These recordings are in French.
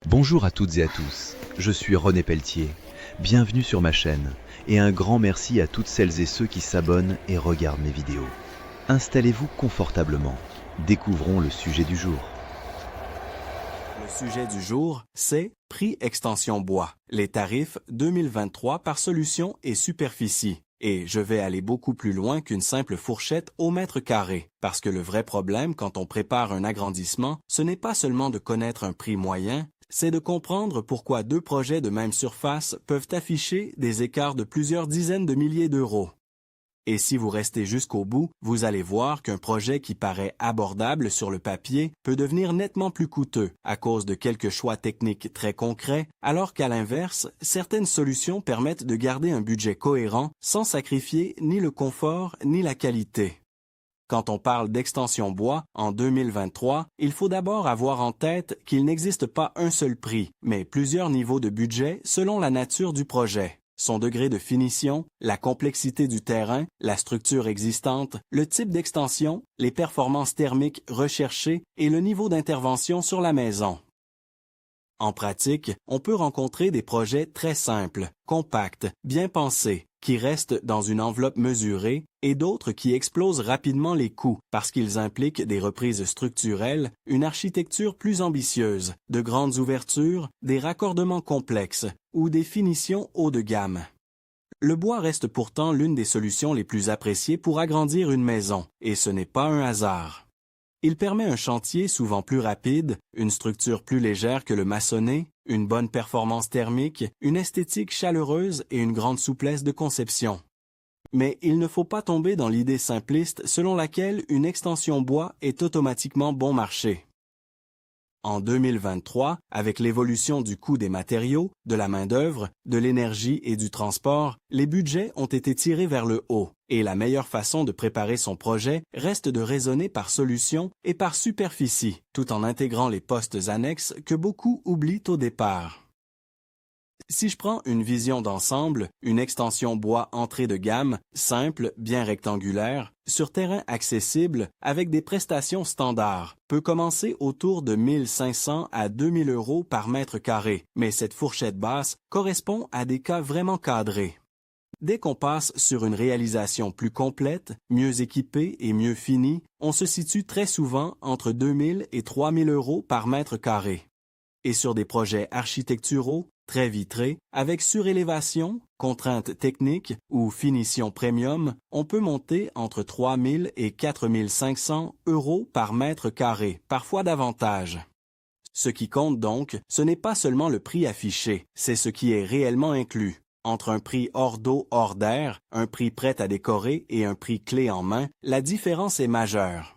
Bonjour à toutes et à tous, je suis René Pelletier. Bienvenue sur ma chaîne et un grand merci à toutes celles et ceux qui s'abonnent et regardent mes vidéos. Installez-vous confortablement, découvrons le sujet du jour. Le sujet du jour, c'est Prix Extension Bois, les tarifs 2023 par solution et superficie. Et je vais aller beaucoup plus loin qu'une simple fourchette au mètre carré, parce que le vrai problème quand on prépare un agrandissement, ce n'est pas seulement de connaître un prix moyen, c'est de comprendre pourquoi deux projets de même surface peuvent afficher des écarts de plusieurs dizaines de milliers d'euros. Et si vous restez jusqu'au bout, vous allez voir qu'un projet qui paraît abordable sur le papier peut devenir nettement plus coûteux à cause de quelques choix techniques très concrets, alors qu'à l'inverse, certaines solutions permettent de garder un budget cohérent sans sacrifier ni le confort ni la qualité. Quand on parle d'extension bois en 2023, il faut d'abord avoir en tête qu'il n'existe pas un seul prix, mais plusieurs niveaux de budget selon la nature du projet. Son degré de finition, la complexité du terrain, la structure existante, le type d'extension, les performances thermiques recherchées et le niveau d'intervention sur la maison. En pratique, on peut rencontrer des projets très simples, compacts, bien pensés, qui restent dans une enveloppe mesurée, et d'autres qui explosent rapidement les coûts parce qu'ils impliquent des reprises structurelles, une architecture plus ambitieuse, de grandes ouvertures, des raccordements complexes ou des finitions haut de gamme. Le bois reste pourtant l'une des solutions les plus appréciées pour agrandir une maison, et ce n'est pas un hasard. Il permet un chantier souvent plus rapide, une structure plus légère que le maçonné, une bonne performance thermique, une esthétique chaleureuse et une grande souplesse de conception. Mais il ne faut pas tomber dans l'idée simpliste selon laquelle une extension bois est automatiquement bon marché. En 2023, avec l'évolution du coût des matériaux, de la main-d'œuvre, de l'énergie et du transport, les budgets ont été tirés vers le haut, et la meilleure façon de préparer son projet reste de raisonner par solution et par superficie, tout en intégrant les postes annexes que beaucoup oublient au départ. Si je prends une vision d'ensemble, une extension bois entrée de gamme, simple, bien rectangulaire, sur terrain accessible, avec des prestations standards, peut commencer autour de 1 500 à 2 000 euros par mètre carré, mais cette fourchette basse correspond à des cas vraiment cadrés. Dès qu'on passe sur une réalisation plus complète, mieux équipée et mieux finie, on se situe très souvent entre 2 000 et 3 000 euros par mètre carré. Et sur des projets architecturaux, très vitrés, avec surélévation, contraintes techniques ou finition premium, on peut monter entre 3 000 et 4 500 euros par mètre carré, parfois davantage. Ce qui compte donc, ce n'est pas seulement le prix affiché, c'est ce qui est réellement inclus. Entre un prix hors d'eau, hors d'air, un prix prêt à décorer et un prix clé en main, la différence est majeure.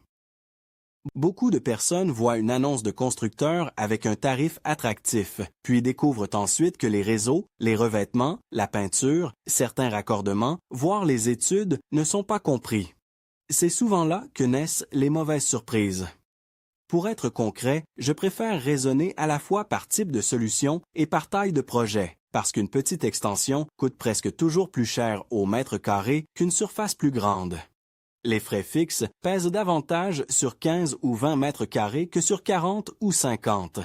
Beaucoup de personnes voient une annonce de constructeur avec un tarif attractif, puis découvrent ensuite que les réseaux, les revêtements, la peinture, certains raccordements, voire les études ne sont pas compris. C'est souvent là que naissent les mauvaises surprises. Pour être concret, je préfère raisonner à la fois par type de solution et par taille de projet, parce qu'une petite extension coûte presque toujours plus cher au mètre carré qu'une surface plus grande. Les frais fixes pèsent davantage sur 15 ou 20 mètres carrés que sur 40 ou 50.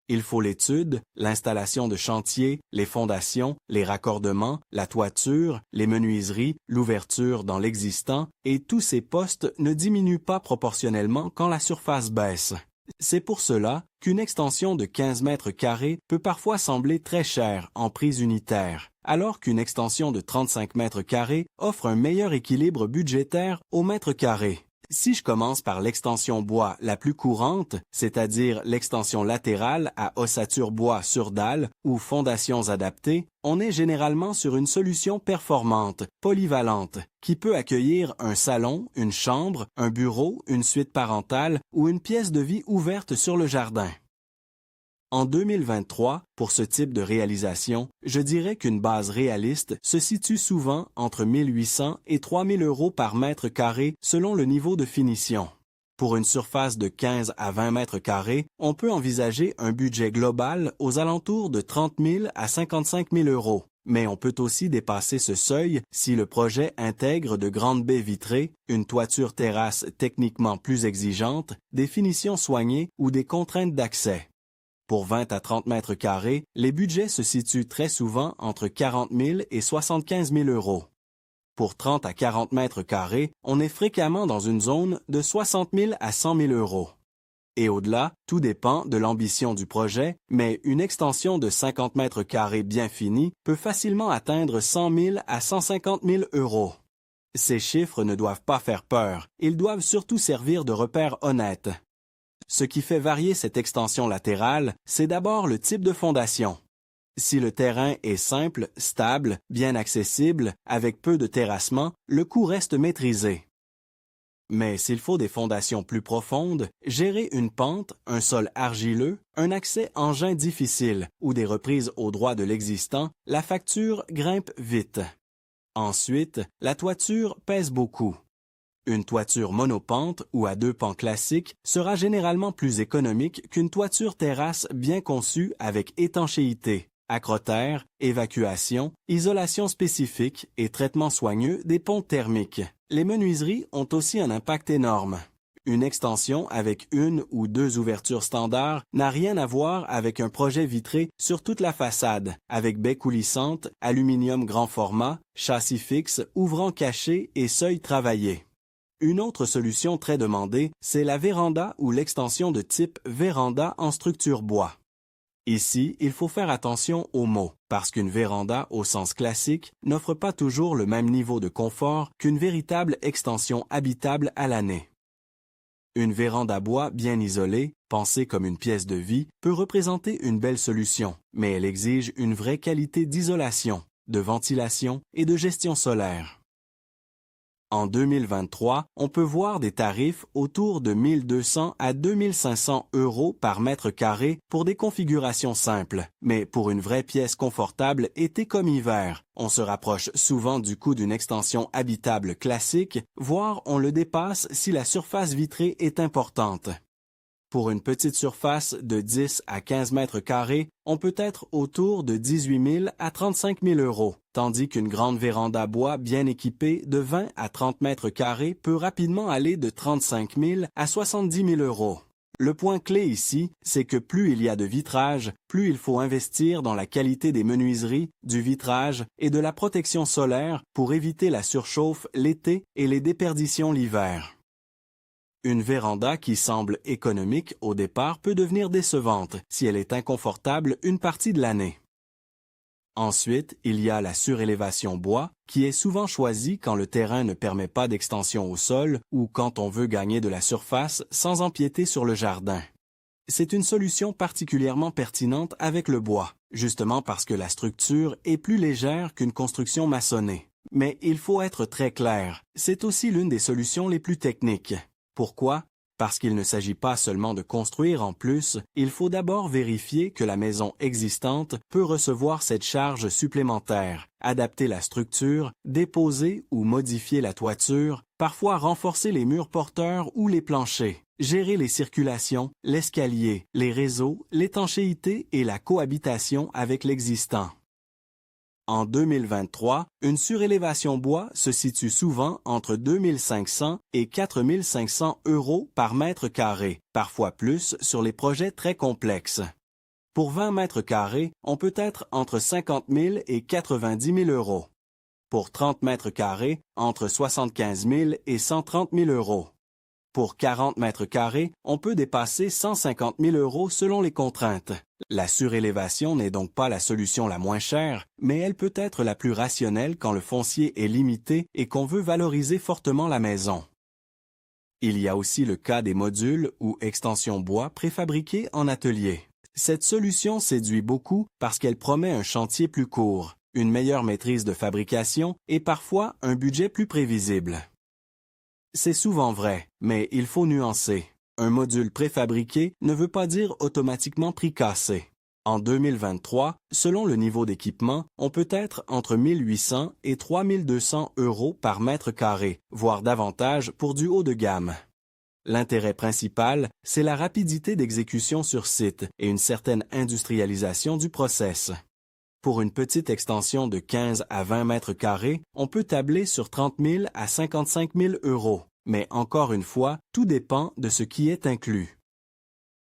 Il faut l'étude, l'installation de chantier, les fondations, les raccordements, la toiture, les menuiseries, l'ouverture dans l'existant, et tous ces postes ne diminuent pas proportionnellement quand la surface baisse. C'est pour cela qu'une extension de 15 mètres carrés peut parfois sembler très chère en prise unitaire, alors qu'une extension de 35 mètres carrés offre un meilleur équilibre budgétaire au mètre carré. Si je commence par l'extension bois la plus courante, c'est-à-dire l'extension latérale à ossature bois sur dalle ou fondations adaptées, on est généralement sur une solution performante, polyvalente, qui peut accueillir un salon, une chambre, un bureau, une suite parentale ou une pièce de vie ouverte sur le jardin. En 2023, pour ce type de réalisation, je dirais qu'une base réaliste se situe souvent entre 1 800 et 3 000 euros par mètre carré selon le niveau de finition. Pour une surface de 15 à 20 mètres carrés, on peut envisager un budget global aux alentours de 30 000 à 55 000 euros. Mais on peut aussi dépasser ce seuil si le projet intègre de grandes baies vitrées, une toiture terrasse techniquement plus exigeante, des finitions soignées ou des contraintes d'accès. Pour 20 à 30 mètres carrés, les budgets se situent très souvent entre 40 000 et 75 000 euros. Pour 30 à 40 mètres carrés, on est fréquemment dans une zone de 60 000 à 100 000 euros. Et au-delà, tout dépend de l'ambition du projet, mais une extension de 50 mètres carrés bien finie peut facilement atteindre 100 000 à 150 000 euros. Ces chiffres ne doivent pas faire peur, ils doivent surtout servir de repères honnêtes. Ce qui fait varier cette extension latérale, c'est d'abord le type de fondation. Si le terrain est simple, stable, bien accessible, avec peu de terrassement, le coût reste maîtrisé. Mais s'il faut des fondations plus profondes, gérer une pente, un sol argileux, un accès engin difficile ou des reprises au droit de l'existant, la facture grimpe vite. Ensuite, la toiture pèse beaucoup. Une toiture monopente ou à 2 pans classique sera généralement plus économique qu'une toiture terrasse bien conçue avec étanchéité, acrotère, évacuation, isolation spécifique et traitement soigneux des ponts thermiques. Les menuiseries ont aussi un impact énorme. Une extension avec 1 ou 2 ouvertures standards n'a rien à voir avec un projet vitré sur toute la façade, avec baies coulissantes, aluminium grand format, châssis fixe, ouvrant caché et seuil travaillé. Une autre solution très demandée, c'est la véranda ou l'extension de type véranda en structure bois. Ici, il faut faire attention aux mots, parce qu'une véranda au sens classique n'offre pas toujours le même niveau de confort qu'une véritable extension habitable à l'année. Une véranda bois bien isolée, pensée comme une pièce de vie, peut représenter une belle solution, mais elle exige une vraie qualité d'isolation, de ventilation et de gestion solaire. En 2023, on peut voir des tarifs autour de 1 200 à 2 500 euros par mètre carré pour des configurations simples. Mais pour une vraie pièce confortable été comme hiver, on se rapproche souvent du coût d'une extension habitable classique, voire on le dépasse si la surface vitrée est importante. Pour une petite surface de 10 à 15 mètres carrés, on peut être autour de 18 000 à 35 000 euros, tandis qu'une grande véranda bois bien équipée de 20 à 30 mètres carrés peut rapidement aller de 35 000 à 70 000 euros. Le point clé ici, c'est que plus il y a de vitrage, plus il faut investir dans la qualité des menuiseries, du vitrage et de la protection solaire pour éviter la surchauffe l'été et les déperditions l'hiver. Une véranda qui semble économique au départ peut devenir décevante si elle est inconfortable une partie de l'année. Ensuite, il y a la surélévation bois, qui est souvent choisie quand le terrain ne permet pas d'extension au sol ou quand on veut gagner de la surface sans empiéter sur le jardin. C'est une solution particulièrement pertinente avec le bois, justement parce que la structure est plus légère qu'une construction maçonnée. Mais il faut être très clair, c'est aussi l'une des solutions les plus techniques. Pourquoi? Parce qu'il ne s'agit pas seulement de construire en plus, il faut d'abord vérifier que la maison existante peut recevoir cette charge supplémentaire, adapter la structure, déposer ou modifier la toiture, parfois renforcer les murs porteurs ou les planchers, gérer les circulations, l'escalier, les réseaux, l'étanchéité et la cohabitation avec l'existant. En 2023, une surélévation bois se situe souvent entre 2 500 et 4 500 euros par mètre carré, parfois plus sur les projets très complexes. Pour 20 mètres carrés, on peut être entre 50 000 et 90 000 euros. Pour 30 mètres carrés, entre 75 000 et 130 000 euros. Pour 40 mètres carrés, on peut dépasser 150 000 euros selon les contraintes. La surélévation n'est donc pas la solution la moins chère, mais elle peut être la plus rationnelle quand le foncier est limité et qu'on veut valoriser fortement la maison. Il y a aussi le cas des modules ou extensions bois préfabriqués en atelier. Cette solution séduit beaucoup parce qu'elle promet un chantier plus court, une meilleure maîtrise de fabrication et parfois un budget plus prévisible. C'est souvent vrai, mais il faut nuancer. Un module préfabriqué ne veut pas dire automatiquement prix cassé. En 2023, selon le niveau d'équipement, on peut être entre 1 800 et 3 200 euros par mètre carré, voire davantage pour du haut de gamme. L'intérêt principal, c'est la rapidité d'exécution sur site et une certaine industrialisation du process. Pour une petite extension de 15 à 20 mètres carrés, on peut tabler sur 30 000 à 55 000 euros. Mais encore une fois, tout dépend de ce qui est inclus.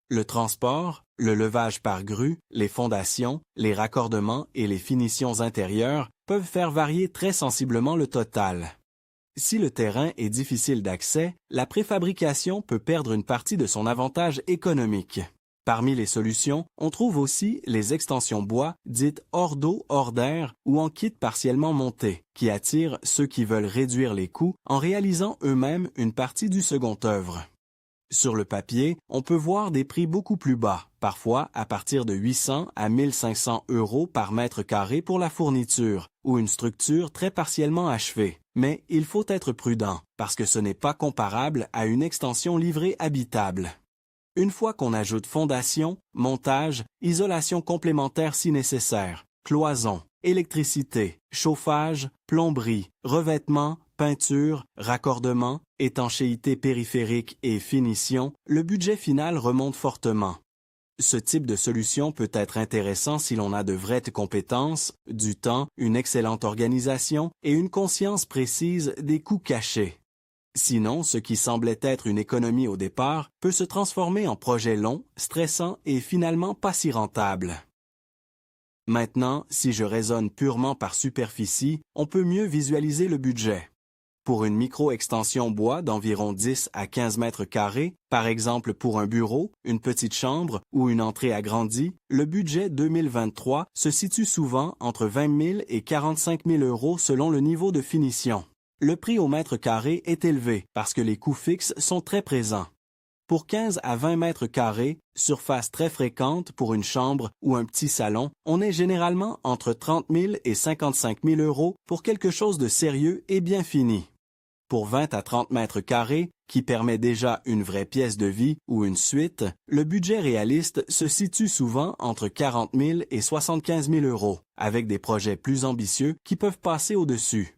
Le transport, Le levage par grue, les fondations, les raccordements et les finitions intérieures peuvent faire varier très sensiblement le total. Si le terrain est difficile d'accès, la préfabrication peut perdre une partie de son avantage économique. Parmi les solutions, on trouve aussi les extensions bois dites hors d'eau, hors d'air ou en kit partiellement monté, qui attirent ceux qui veulent réduire les coûts en réalisant eux-mêmes une partie du second œuvre. Sur le papier, on peut voir des prix beaucoup plus bas, parfois à partir de 800 à 1500 € par mètre carré pour la fourniture, ou une structure très partiellement achevée. Mais il faut être prudent, parce que ce n'est pas comparable à une extension livrée habitable. Une fois qu'on ajoute fondation, montage, isolation complémentaire si nécessaire, cloison, électricité, chauffage, plomberie, revêtement, peinture, raccordement, étanchéité périphérique et finition, le budget final remonte fortement. Ce type de solution peut être intéressant si l'on a de vraies compétences, du temps, une excellente organisation et une conscience précise des coûts cachés. Sinon, ce qui semblait être une économie au départ peut se transformer en projet long, stressant et finalement pas si rentable. Maintenant, si je raisonne purement par superficie, on peut mieux visualiser le budget. Pour une micro-extension bois d'environ 10 à 15 mètres carrés, par exemple pour un bureau, une petite chambre ou une entrée agrandie, le budget 2023 se situe souvent entre 20 000 et 45 000 € selon le niveau de finition. Le prix au mètre carré est élevé parce que les coûts fixes sont très présents. Pour 15 à 20 mètres carrés, surface très fréquente pour une chambre ou un petit salon, on est généralement entre 30 000 et 55 000 € pour quelque chose de sérieux et bien fini. Pour 20 à 30 mètres carrés, qui permet déjà une vraie pièce de vie ou une suite, le budget réaliste se situe souvent entre 40 000 et 75 000 €, avec des projets plus ambitieux qui peuvent passer au-dessus.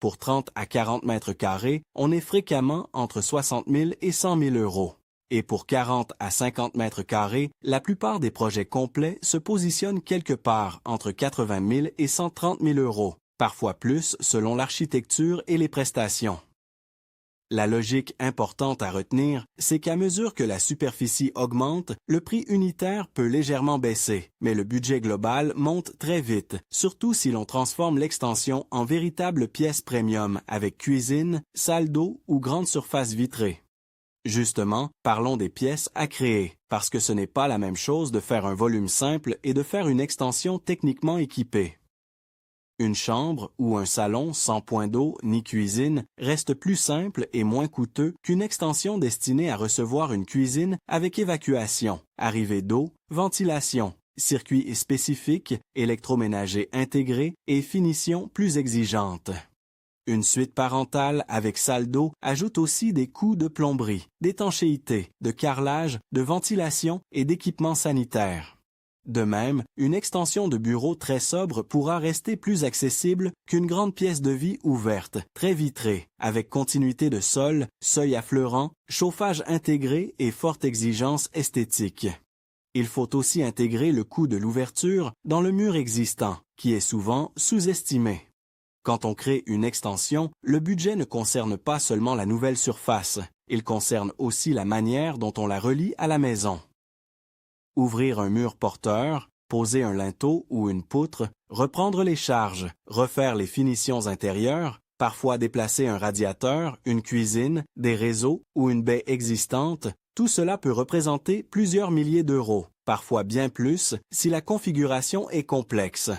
Pour 30 à 40 mètres carrés, on est fréquemment entre 60 000 et 100 000 €. Et pour 40 à 50 mètres carrés, la plupart des projets complets se positionnent quelque part entre 80 000 et 130 000 €, parfois plus selon l'architecture et les prestations. La logique importante à retenir, c'est qu'à mesure que la superficie augmente, le prix unitaire peut légèrement baisser, mais le budget global monte très vite, surtout si l'on transforme l'extension en véritable pièce premium avec cuisine, salle d'eau ou grande surface vitrée. Justement, parlons des pièces à créer, parce que ce n'est pas la même chose de faire un volume simple et de faire une extension techniquement équipée. Une chambre ou un salon sans point d'eau ni cuisine reste plus simple et moins coûteux qu'une extension destinée à recevoir une cuisine avec évacuation, arrivée d'eau, ventilation, circuits spécifiques, électroménager intégré et finition plus exigeante. Une suite parentale avec salle d'eau ajoute aussi des coûts de plomberie, d'étanchéité, de carrelage, de ventilation et d'équipements sanitaires. De même, une extension de bureau très sobre pourra rester plus accessible qu'une grande pièce de vie ouverte, très vitrée, avec continuité de sol, seuil affleurant, chauffage intégré et forte exigence esthétique. Il faut aussi intégrer le coût de l'ouverture dans le mur existant, qui est souvent sous-estimé. Quand on crée une extension, le budget ne concerne pas seulement la nouvelle surface, il concerne aussi la manière dont on la relie à la maison. Ouvrir un mur porteur, poser un linteau ou une poutre, reprendre les charges, refaire les finitions intérieures, parfois déplacer un radiateur, une cuisine, des réseaux ou une baie existante, tout cela peut représenter plusieurs milliers d'euros, parfois bien plus si la configuration est complexe.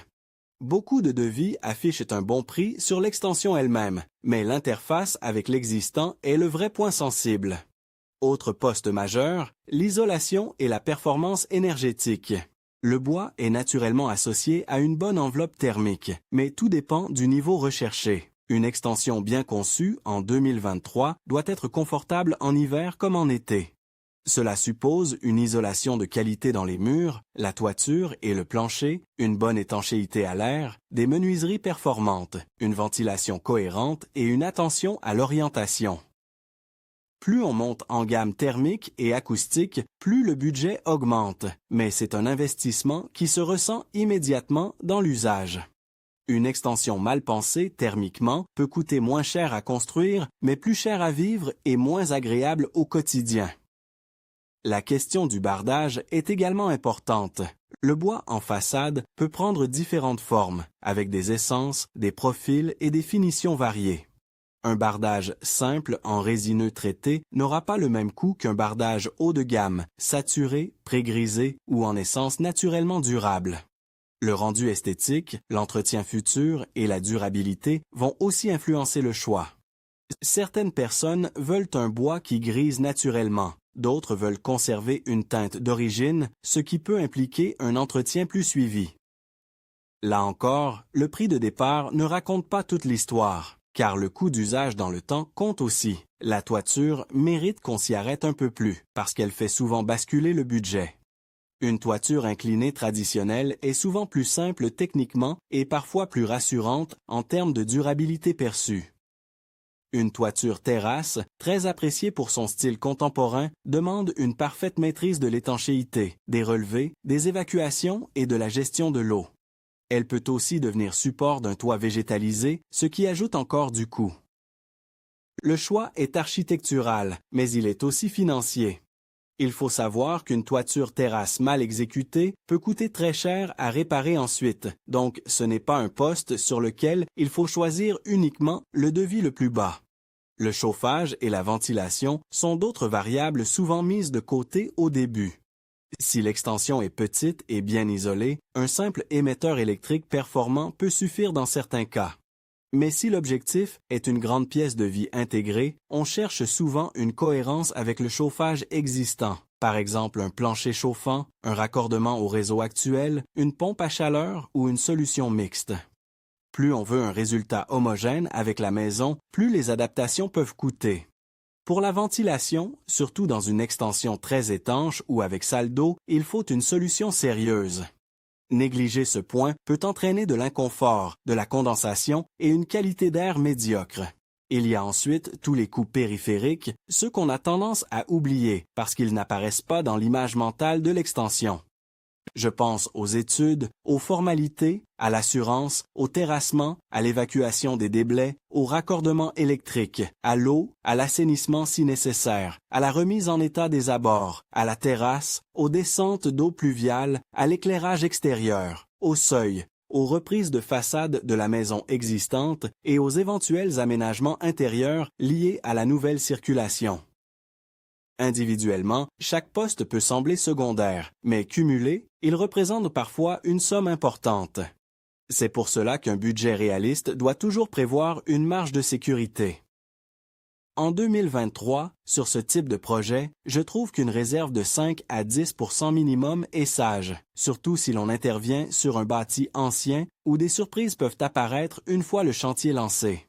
Beaucoup de devis affichent un bon prix sur l'extension elle-même, mais l'interface avec l'existant est le vrai point sensible. Autre poste majeur, l'isolation et la performance énergétique. Le bois est naturellement associé à une bonne enveloppe thermique, mais tout dépend du niveau recherché. Une extension bien conçue en 2023 doit être confortable en hiver comme en été. Cela suppose une isolation de qualité dans les murs, la toiture et le plancher, une bonne étanchéité à l'air, des menuiseries performantes, une ventilation cohérente et une attention à l'orientation. Plus on monte en gamme thermique et acoustique, plus le budget augmente, mais c'est un investissement qui se ressent immédiatement dans l'usage. Une extension mal pensée thermiquement peut coûter moins cher à construire, mais plus cher à vivre et moins agréable au quotidien. La question du bardage est également importante. Le bois en façade peut prendre différentes formes, avec des essences, des profils et des finitions variées. Un bardage simple en résineux traité n'aura pas le même coût qu'un bardage haut de gamme, saturé, pré-grisé ou en essence naturellement durable. Le rendu esthétique, l'entretien futur et la durabilité vont aussi influencer le choix. Certaines personnes veulent un bois qui grise naturellement, d'autres veulent conserver une teinte d'origine, ce qui peut impliquer un entretien plus suivi. Là encore, le prix de départ ne raconte pas toute l'histoire, car le coût d'usage dans le temps compte aussi. La toiture mérite qu'on s'y arrête un peu plus, parce qu'elle fait souvent basculer le budget. Une toiture inclinée traditionnelle est souvent plus simple techniquement et parfois plus rassurante en termes de durabilité perçue. Une toiture terrasse, très appréciée pour son style contemporain, demande une parfaite maîtrise de l'étanchéité, des relevés, des évacuations et de la gestion de l'eau. Elle peut aussi devenir support d'un toit végétalisé, ce qui ajoute encore du coût. Le choix est architectural, mais il est aussi financier. Il faut savoir qu'une toiture terrasse mal exécutée peut coûter très cher à réparer ensuite, donc ce n'est pas un poste sur lequel il faut choisir uniquement le devis le plus bas. Le chauffage et la ventilation sont d'autres variables souvent mises de côté au début. Si l'extension est petite et bien isolée, un simple émetteur électrique performant peut suffire dans certains cas. Mais si l'objectif est une grande pièce de vie intégrée, on cherche souvent une cohérence avec le chauffage existant, par exemple un plancher chauffant, un raccordement au réseau actuel, une pompe à chaleur ou une solution mixte. Plus on veut un résultat homogène avec la maison, plus les adaptations peuvent coûter. Pour la ventilation, surtout dans une extension très étanche ou avec salle d'eau, il faut une solution sérieuse. Négliger ce point peut entraîner de l'inconfort, de la condensation et une qualité d'air médiocre. Il y a ensuite tous les coûts périphériques, ceux qu'on a tendance à oublier parce qu'ils n'apparaissent pas dans l'image mentale de l'extension. Je pense aux études, aux formalités, à l'assurance, au terrassement, à l'évacuation des déblais, au raccordement électrique, à l'eau, à l'assainissement si nécessaire, à la remise en état des abords, à la terrasse, aux descentes d'eau pluviale, à l'éclairage extérieur, au seuil, aux reprises de façade de la maison existante et aux éventuels aménagements intérieurs liés à la nouvelle circulation. Individuellement, chaque poste peut sembler secondaire, mais cumulé, il représente parfois une somme importante. C'est pour cela qu'un budget réaliste doit toujours prévoir une marge de sécurité. En 2023, sur ce type de projet, je trouve qu'une réserve de 5 à 10% minimum est sage, surtout si l'on intervient sur un bâti ancien où des surprises peuvent apparaître une fois le chantier lancé.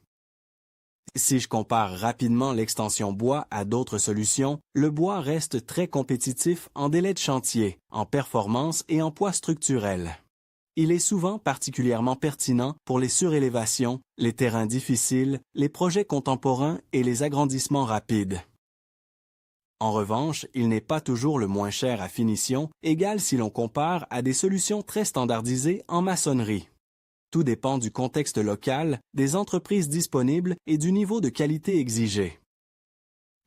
Si je compare rapidement l'extension bois à d'autres solutions, le bois reste très compétitif en délai de chantier, en performance et en poids structurel. Il est souvent particulièrement pertinent pour les surélévations, les terrains difficiles, les projets contemporains et les agrandissements rapides. En revanche, il n'est pas toujours le moins cher à finition, égal si l'on compare à des solutions très standardisées en maçonnerie. Tout dépend du contexte local, des entreprises disponibles et du niveau de qualité exigé.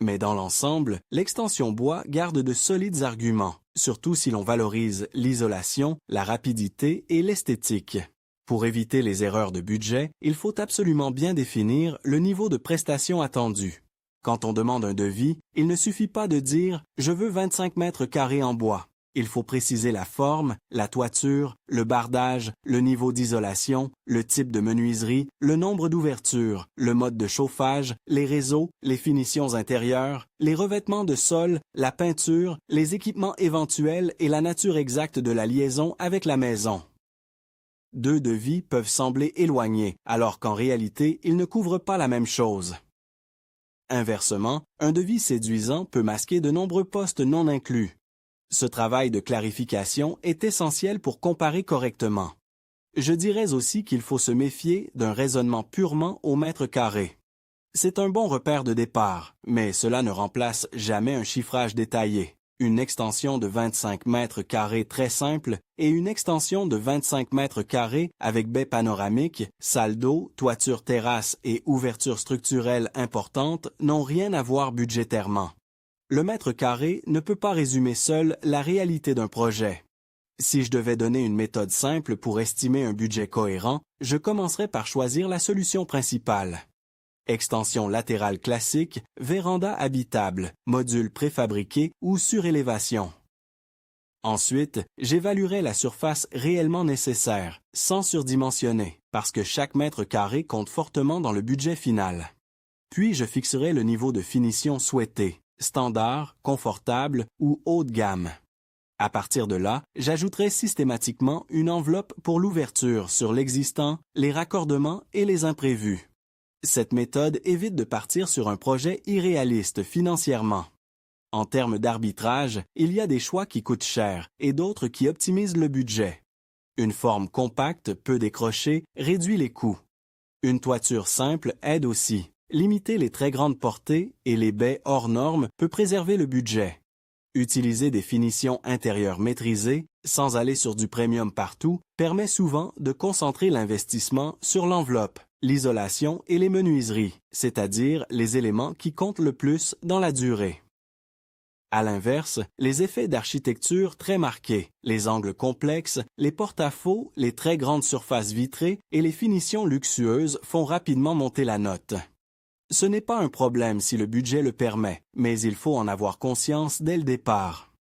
Mais dans l'ensemble, l'extension bois garde de solides arguments, surtout si l'on valorise l'isolation, la rapidité et l'esthétique. Pour éviter les erreurs de budget, il faut absolument bien définir le niveau de prestation attendu. Quand on demande un devis, il ne suffit pas de dire « je veux 25 mètres carrés en bois ». Il faut préciser la forme, la toiture, le bardage, le niveau d'isolation, le type de menuiserie, le nombre d'ouvertures, le mode de chauffage, les réseaux, les finitions intérieures, les revêtements de sol, la peinture, les équipements éventuels et la nature exacte de la liaison avec la maison. Deux devis peuvent sembler éloignés, alors qu'en réalité, ils ne couvrent pas la même chose. Inversement, un devis séduisant peut masquer de nombreux postes non inclus. Ce travail de clarification est essentiel pour comparer correctement. Je dirais aussi qu'il faut se méfier d'un raisonnement purement au mètre carré. C'est un bon repère de départ, mais cela ne remplace jamais un chiffrage détaillé. Une extension de 25 mètres carrés très simple et une extension de 25 mètres carrés avec baie panoramique, salle d'eau, toiture terrasse et ouverture structurelle importante n'ont rien à voir budgétairement. Le mètre carré ne peut pas résumer seul la réalité d'un projet. Si je devais donner une méthode simple pour estimer un budget cohérent, je commencerais par choisir la solution principale. Extension latérale classique, véranda habitable, module préfabriqué ou surélévation. Ensuite, j'évaluerai la surface réellement nécessaire, sans surdimensionner, parce que chaque mètre carré compte fortement dans le budget final. Puis je fixerai le niveau de finition souhaité, standard, confortable ou haut de gamme. À partir de là, j'ajouterai systématiquement une enveloppe pour l'ouverture sur l'existant, les raccordements et les imprévus. Cette méthode évite de partir sur un projet irréaliste financièrement. En termes d'arbitrage, il y a des choix qui coûtent cher et d'autres qui optimisent le budget. Une forme compacte, peu décrochée, réduit les coûts. Une toiture simple aide aussi. Limiter les très grandes portées et les baies hors normes peut préserver le budget. Utiliser des finitions intérieures maîtrisées, sans aller sur du premium partout, permet souvent de concentrer l'investissement sur l'enveloppe, l'isolation et les menuiseries, c'est-à-dire les éléments qui comptent le plus dans la durée. À l'inverse, les effets d'architecture très marqués, les angles complexes, les porte-à-faux, les très grandes surfaces vitrées et les finitions luxueuses font rapidement monter la note. Ce n'est pas un problème si le budget le permet, mais il faut en avoir conscience dès le départ.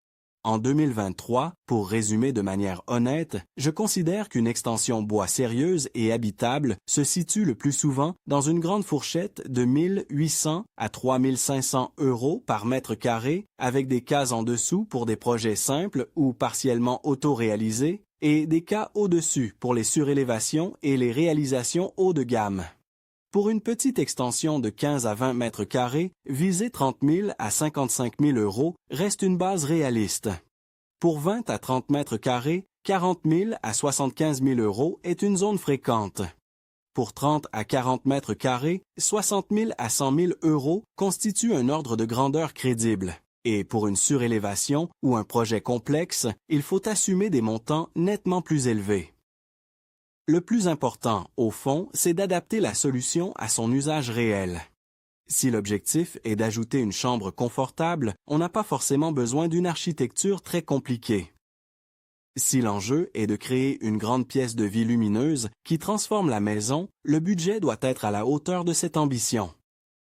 En 2023, pour résumer de manière honnête, je considère qu'une extension bois sérieuse et habitable se situe le plus souvent dans une grande fourchette de 1 800 à 3 500 € par mètre carré, avec des cases en dessous pour des projets simples ou partiellement auto-réalisés, et des cas au-dessus pour les surélévations et les réalisations haut de gamme. Pour une petite extension de 15 à 20 mètres carrés, viser 30 000 à 55 000 € reste une base réaliste. Pour 20 à 30 mètres carrés, 40 000 à 75 000 € est une zone fréquente. Pour 30 à 40 mètres carrés, 60 000 à 100 000 € constitue un ordre de grandeur crédible. Et pour une surélévation ou un projet complexe, il faut assumer des montants nettement plus élevés. Le plus important, au fond, c'est d'adapter la solution à son usage réel. Si l'objectif est d'ajouter une chambre confortable, on n'a pas forcément besoin d'une architecture très compliquée. Si l'enjeu est de créer une grande pièce de vie lumineuse qui transforme la maison, le budget doit être à la hauteur de cette ambition.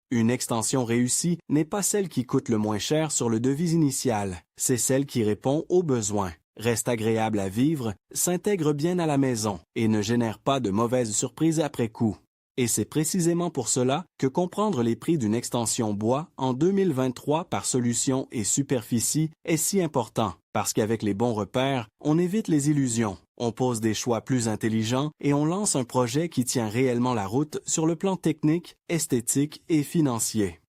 Une extension réussie n'est pas celle qui coûte le moins cher sur le devis initial, c'est celle qui répond aux besoins, reste agréable à vivre, s'intègre bien à la maison et ne génère pas de mauvaises surprises après coup. Et c'est précisément pour cela que comprendre les prix d'une extension bois en 2023 par solution et superficie est si important, parce qu'avec les bons repères, on évite les illusions, on pose des choix plus intelligents et on lance un projet qui tient réellement la route sur le plan technique, esthétique et financier.